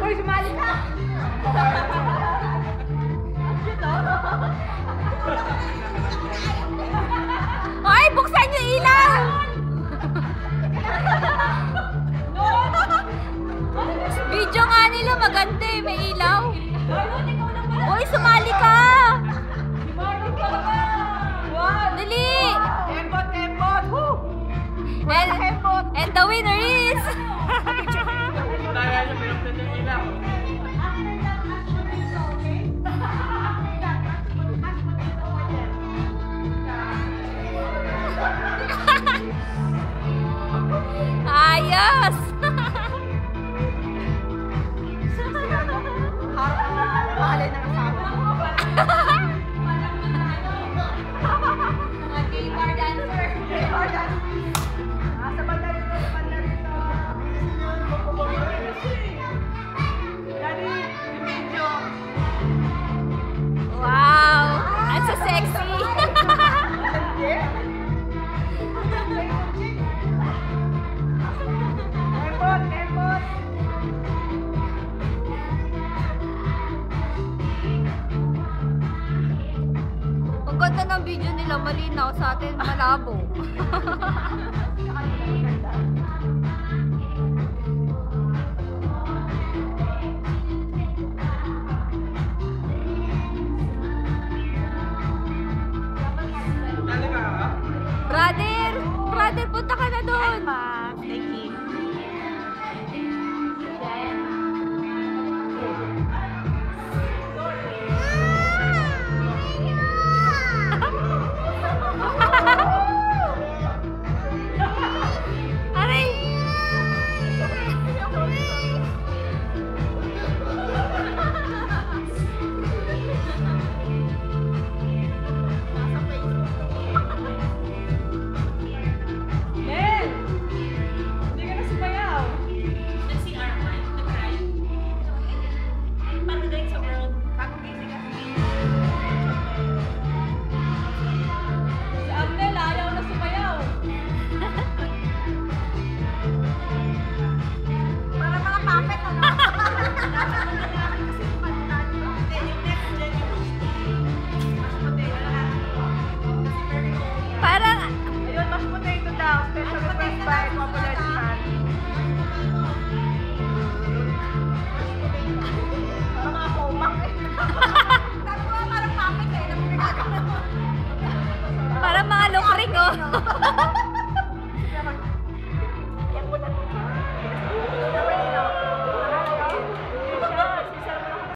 Uy, sumali ka! Ay, buksan yung ilaw! Video nga nila maganda eh, may ilaw. Uy, sumali ka! Dali! Kembot, kembot! And the winner is... Ayos! Mahalay ng asawa. Mga gay bar dancer. Gay bar dancer. Sa banda rito, sa banda rito. Daddy, video. Wow! Ang so sexy! Kembot, kembot. Ang ganda ng video nila, malinaw sa atin, malabo. Brother, punta ka na doon. Thank you. Aray! Mel! Hindi ka na sumayaw. Si Amnel, ayaw na sumayaw. Para mga puppet, ano? Parang, Ayun, mashed potato daw. Special request by Popular Demand. Para mga kumak eh. Parang puppet eh. parang mga lukring, oh.